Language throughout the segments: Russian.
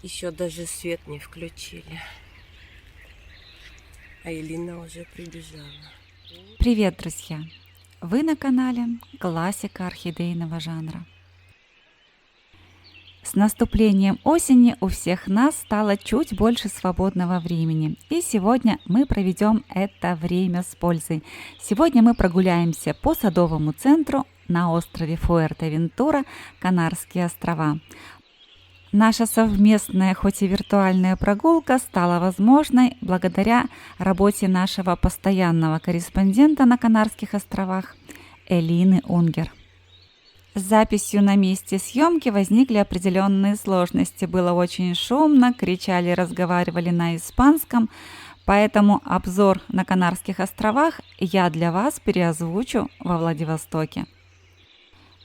Еще даже свет не включили. А Элина уже прибежала. Привет, друзья! Вы на канале Классика орхидейного жанра. С наступлением осени у всех нас стало чуть больше свободного времени, и сегодня мы проведем это время с пользой. Сегодня мы прогуляемся по садовому центру на острове Фуэртевентура, Канарские острова. Наша совместная, хоть и виртуальная прогулка стала возможной благодаря работе нашего постоянного корреспондента на Канарских островах Элины Унгер. С записью на месте съемки возникли определенные сложности. Было очень шумно, кричали, разговаривали на испанском, поэтому обзор на Канарских островах я для вас переозвучу во Владивостоке.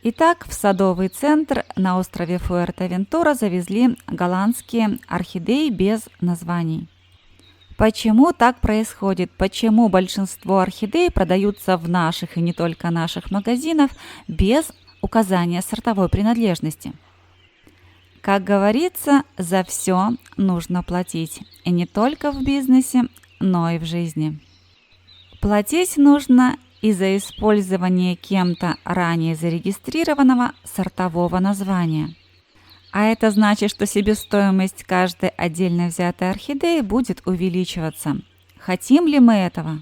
Итак, в садовый центр на острове Фуэртевентура завезли голландские орхидеи без названий. Почему так происходит? Почему большинство орхидей продаются в наших и не только наших магазинах без указания сортовой принадлежности? Как говорится, за все нужно платить. И не только в бизнесе, но и в жизни. Платить нужно и за использование кем-то ранее зарегистрированного сортового названия. А это значит, что себестоимость каждой отдельно взятой орхидеи будет увеличиваться. Хотим ли мы этого?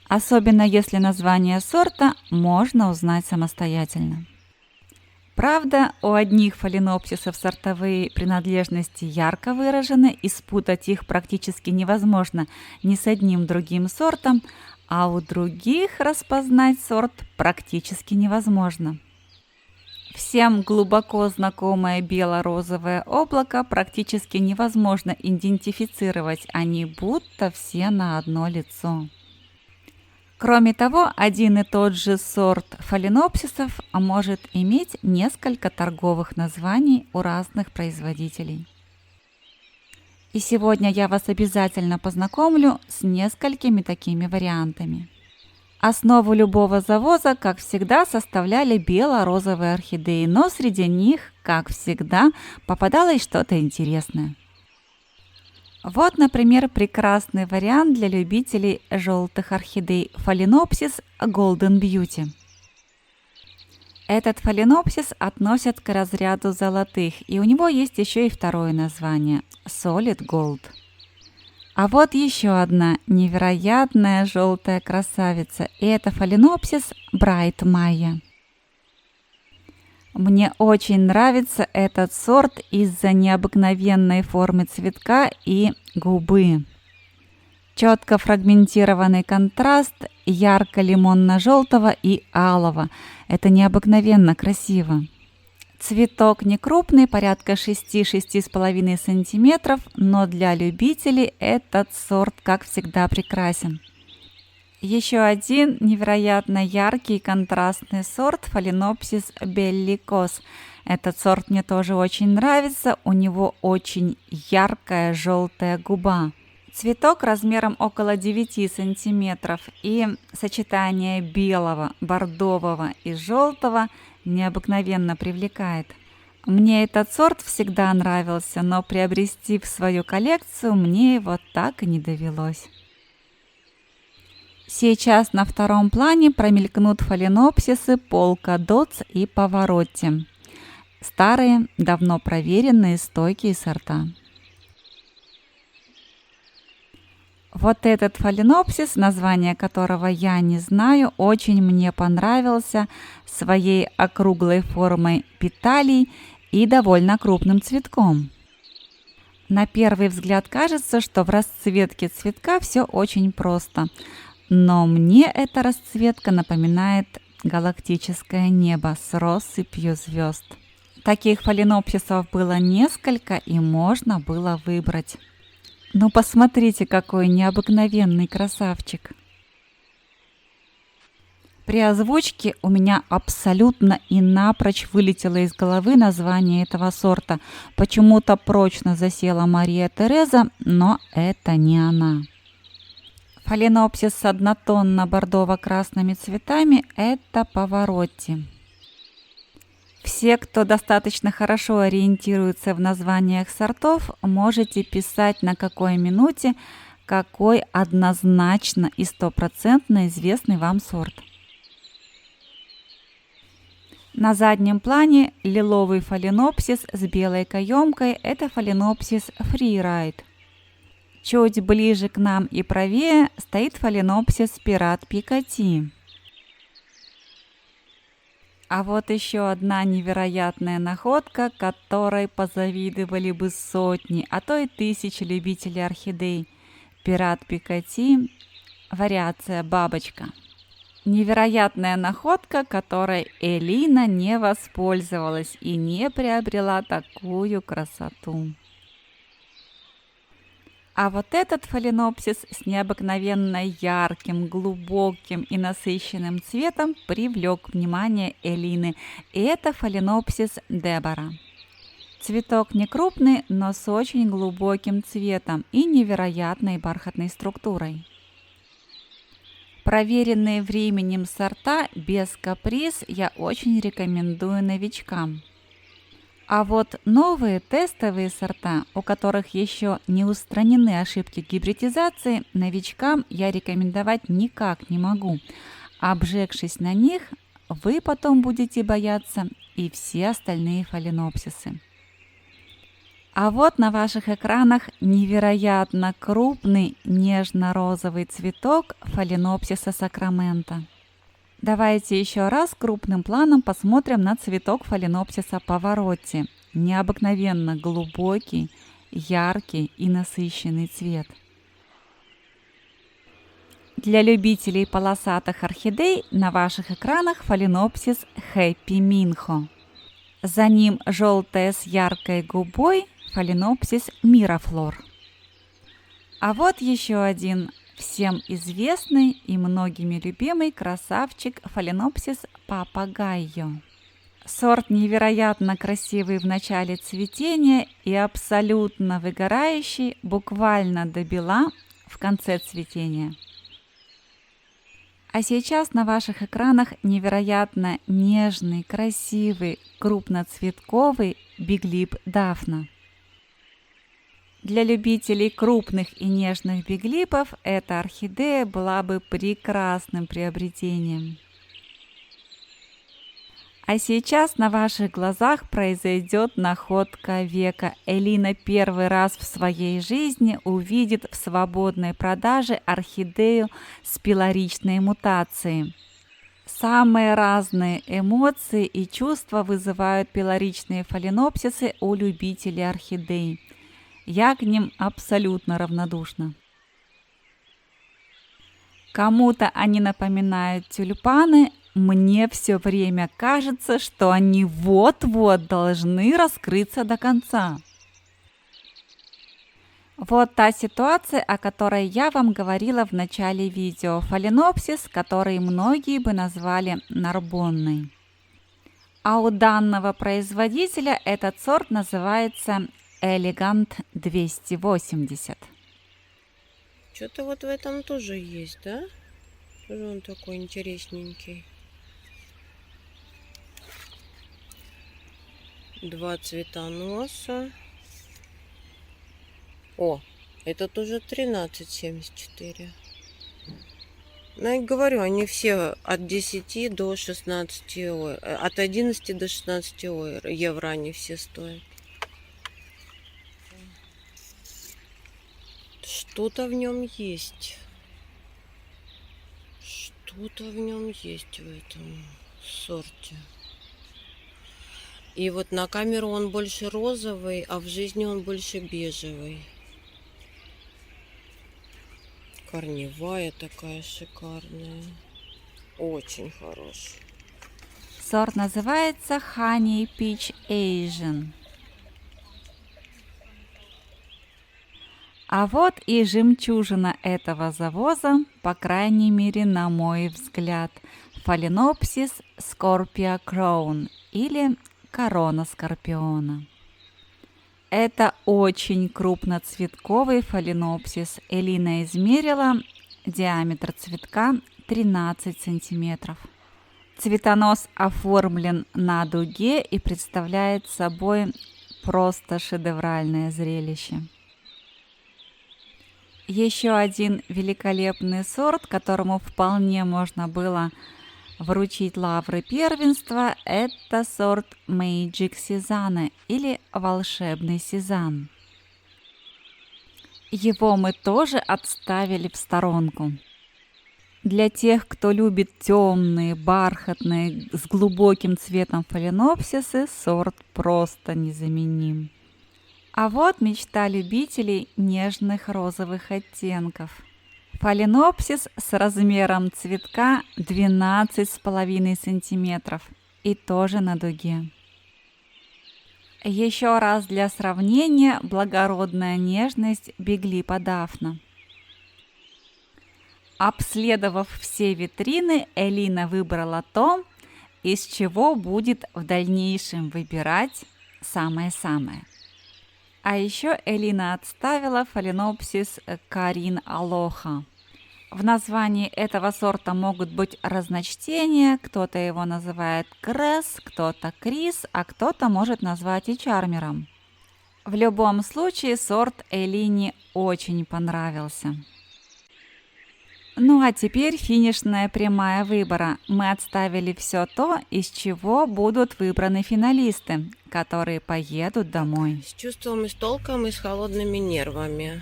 Особенно если название сорта можно узнать самостоятельно. Правда, у одних фаленопсисов сортовые принадлежности ярко выражены, и спутать их практически невозможно ни с одним другим сортом, а у других распознать сорт практически невозможно. Всем глубоко знакомое бело-розовое облако практически невозможно идентифицировать, они будто все на одно лицо. Кроме того, один и тот же сорт фаленопсисов может иметь несколько торговых названий у разных производителей. И сегодня я вас обязательно познакомлю с несколькими такими вариантами. Основу любого завоза, как всегда, составляли бело-розовые орхидеи, но среди них, как всегда, попадалось что-то интересное. Вот, например, прекрасный вариант для любителей желтых орхидей фаленопсис Golden Beauty. Этот фаленопсис относят к разряду золотых, и у него есть еще и второе название – Solid Gold. А вот еще одна невероятная желтая красавица, и это фаленопсис Bright Maya. Мне очень нравится этот сорт из-за необыкновенной формы цветка и губы. Четко фрагментированный контраст ярко-лимонно-желтого и алого. Это необыкновенно красиво. Цветок не крупный, порядка 6-6,5 см, но для любителей этот сорт, как всегда, прекрасен. Еще один невероятно яркий и контрастный сорт фаленопсис Белликос. Этот сорт мне тоже очень нравится, у него очень яркая желтая губа. Цветок размером около 9 см, и сочетание белого, бордового и желтого необыкновенно привлекает. Мне этот сорт всегда нравился, но приобрести в свою коллекцию мне его так и не довелось. Сейчас на втором плане промелькнут фаленопсисы Polka Dots и Pavarotti. Старые, давно проверенные, стойкие сорта. Вот этот фаленопсис, название которого я не знаю, очень мне понравился своей округлой формой петалей и довольно крупным цветком. На первый взгляд кажется, что в расцветке цветка все очень просто, но мне эта расцветка напоминает галактическое небо с россыпью звезд. Таких фаленопсисов было несколько, и можно было выбрать. Ну посмотрите, какой необыкновенный красавчик. При озвучке у меня абсолютно и напрочь вылетело из головы название этого сорта. Почему-то прочно засела Мария Тереза, но это не она. Фаленопсис с однотонно бордово-красными цветами – это Pavarotti. Все, кто достаточно хорошо ориентируется в названиях сортов, можете писать, на какой минуте какой однозначно и стопроцентно известный вам сорт. На заднем плане лиловый фаленопсис с белой каемкой – это фаленопсис Freeride. Чуть ближе к нам и правее стоит фаленопсис Пират Пикати. А вот еще одна невероятная находка, которой позавидовали бы сотни, а то и тысячи любителей орхидей. Пират Пикати, вариация бабочка. Невероятная находка, которой Элина не воспользовалась и не приобрела такую красоту. А вот этот фаленопсис с необыкновенно ярким, глубоким и насыщенным цветом привлек внимание Элины. И это фаленопсис Дебора. Цветок не крупный, но с очень глубоким цветом и невероятной бархатной структурой. Проверенные временем сорта без каприз я очень рекомендую новичкам. А вот новые тестовые сорта, у которых еще не устранены ошибки гибридизации, новичкам я рекомендовать никак не могу. Обжегшись на них, вы потом будете бояться и все остальные фаленопсисы. А вот на ваших экранах невероятно крупный нежно-розовый цветок фаленопсиса Сакрамента. Давайте еще раз крупным планом посмотрим на цветок фаленопсиса Паваротти. Необыкновенно глубокий, яркий и насыщенный цвет. Для любителей полосатых орхидей на ваших экранах фаленопсис Happy Minho. За ним желтая с яркой губой фаленопсис Мирафлор. А вот еще один всем известный и многими любимый красавчик фаленопсис Папагайо. Сорт невероятно красивый в начале цветения и абсолютно выгорающий буквально до бела в конце цветения. А сейчас на ваших экранах невероятно нежный, красивый, крупноцветковый биглип Дафна. Для любителей крупных и нежных биглипов эта орхидея была бы прекрасным приобретением. А сейчас на ваших глазах произойдет находка века. Элина первый раз в своей жизни увидит в свободной продаже орхидею с пилоричной мутацией. Самые разные эмоции и чувства вызывают пилоричные фаленопсисы у любителей орхидей. Я к ним абсолютно равнодушна. Кому-то они напоминают тюльпаны. Мне все время кажется, что они вот-вот должны раскрыться до конца. Вот та ситуация, о которой я вам говорила в начале видео. Фаленопсис, который многие бы назвали нарбонной. А у данного производителя этот сорт называется Элегант 280. Что-то вот в этом тоже есть, да? Тоже он такой интересненький. Два цветоноса. О, это тоже 13,74. Ну, я говорю, они все от 10 до 16 евро. От 11 до 16 евро они все стоят. Что-то в нем есть. Что-то в нем есть в этом сорте. И вот на камеру он больше розовый, а в жизни он больше бежевый. Корневая такая шикарная. Очень хорошая. Сорт называется Honey Peach Asian. А вот и жемчужина этого завоза, по крайней мере, на мой взгляд, фаленопсис Scorpio Crown или корона скорпиона. Это очень крупноцветковый фаленопсис. Элина измерила диаметр цветка 13 сантиметров. Цветонос оформлен на дуге и представляет собой просто шедевральное зрелище. Еще один великолепный сорт, которому вполне можно было вручить лавры первенства, это сорт Magic Сезанне или волшебный сезанн. Его мы тоже отставили в сторонку. Для тех, кто любит темные, бархатные, с глубоким цветом фаленопсисы, сорт просто незаменим. А вот мечта любителей нежных розовых оттенков. Фаленопсис с размером цветка 12,5 см и тоже на дуге. Еще раз для сравнения благородная нежность Биглипа дафна. Обследовав все витрины, Элина выбрала то, из чего будет в дальнейшем выбирать самое-самое. А еще Элина отставила фаленопсис Карин Алоха. В названии этого сорта могут быть разночтения, кто-то его называет Кресс, кто-то Крис, а кто-то может назвать и Чармером. В любом случае сорт Элине очень понравился. Ну а теперь финишная прямая выбора. Мы отставили все то, из чего будут выбраны финалисты, которые поедут домой. С чувством и с толком, и с холодными нервами.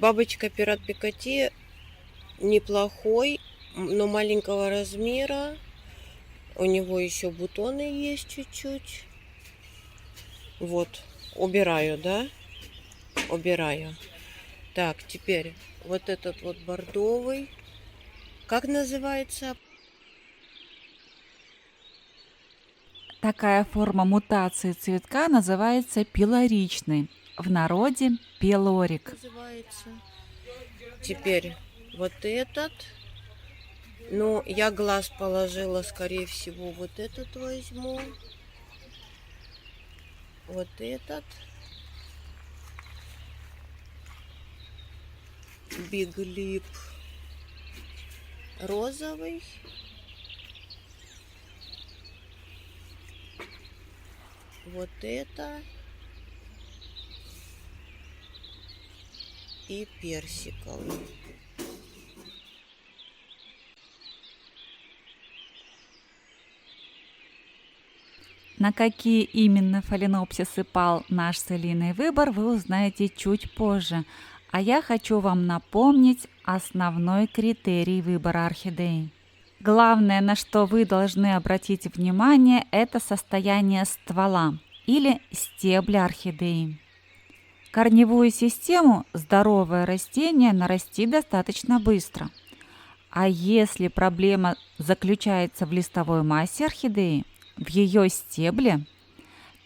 Бабочка пират Пикати неплохой, но маленького размера. У него еще бутоны есть чуть-чуть. Вот, убираю, да? Убираю. Так, теперь вот этот вот бордовый. Как называется? Такая форма мутации цветка называется пилоричной. В народе пилорик. Называется. Теперь вот этот. Ну, я глаз положила, скорее всего, вот этот возьму. Вот этот. Биглип розовый. Вот это. И персиковый. На какие именно фаленопсисы пал наш с Элиной выбор, вы узнаете чуть позже. А я хочу вам напомнить основной критерий выбора орхидей. Главное, на что вы должны обратить внимание, это состояние ствола или стебля орхидеи. Корневую систему здоровое растение нарастит достаточно быстро. А если проблема заключается в листовой массе орхидеи, в ее стебле,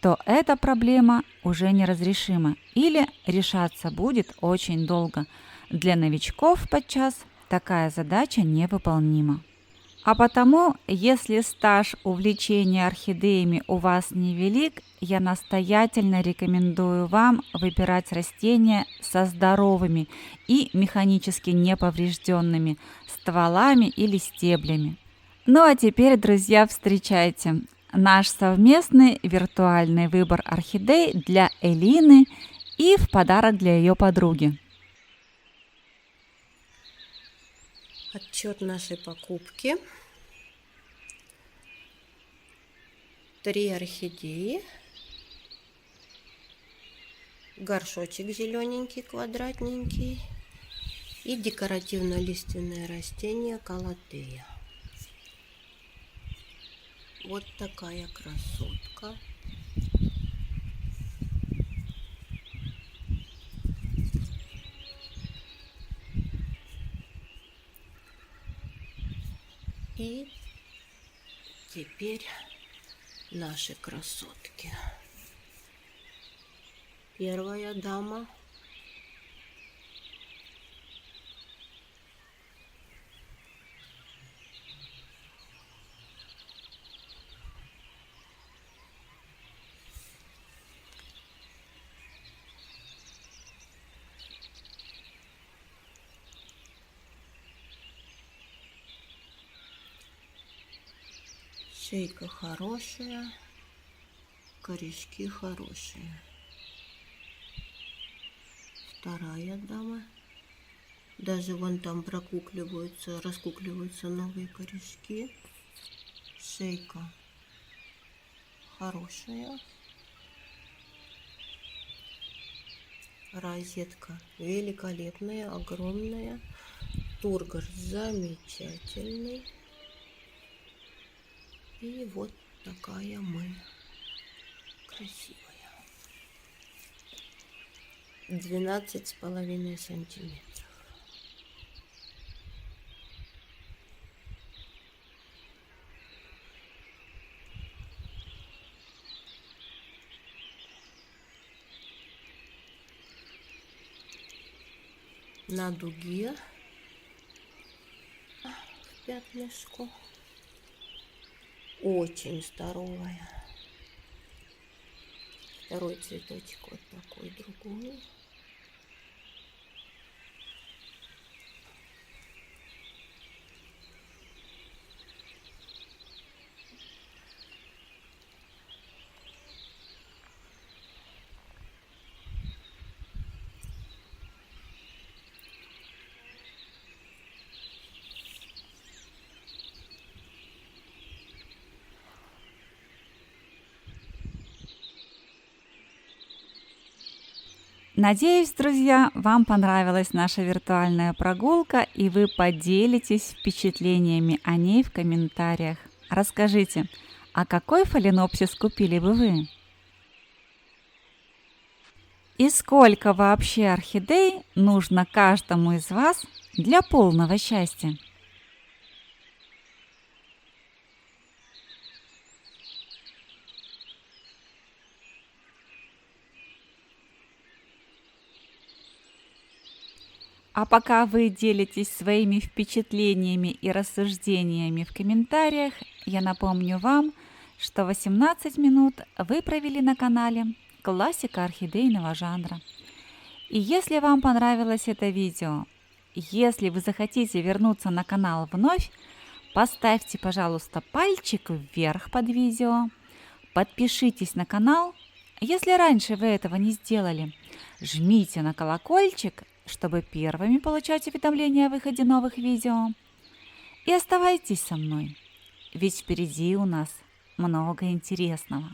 то эта проблема уже неразрешима или решаться будет очень долго. Для новичков подчас такая задача невыполнима. А потому, если стаж увлечения орхидеями у вас невелик, я настоятельно рекомендую вам выбирать растения со здоровыми и механически неповрежденными стволами или стеблями. Ну а теперь, друзья, встречайте наш совместный виртуальный выбор орхидей для Элины и в подарок для ее подруги. Отчет нашей покупки. 3 орхидеи. Горшочек зелененький, квадратненький. И декоративно-лиственное растение калатея. Вот такая красотка. И теперь наши красотки. Первая дама. Шейка хорошая, корешки хорошие. Вторая дама. Даже вон там раскукливаются новые корешки. Шейка хорошая. Розетка великолепная, огромная. Тургор замечательный. И вот такая мы красивая. 12,5 сантиметров. На дуге в пятнышку. Очень здоровая. Второй цветочек вот такой другой. Надеюсь, друзья, вам понравилась наша виртуальная прогулка, и вы поделитесь впечатлениями о ней в комментариях. Расскажите, а какой фаленопсис купили бы вы? И сколько вообще орхидей нужно каждому из вас для полного счастья? А пока вы делитесь своими впечатлениями и рассуждениями в комментариях, я напомню вам, что 18 минут вы провели на канале «Классика орхидейного жанра». И если вам понравилось это видео, если вы захотите вернуться на канал вновь, поставьте, пожалуйста, пальчик вверх под видео, подпишитесь на канал, если раньше вы этого не сделали, жмите на колокольчик, чтобы первыми получать уведомления о выходе новых видео. И оставайтесь со мной, ведь впереди у нас много интересного.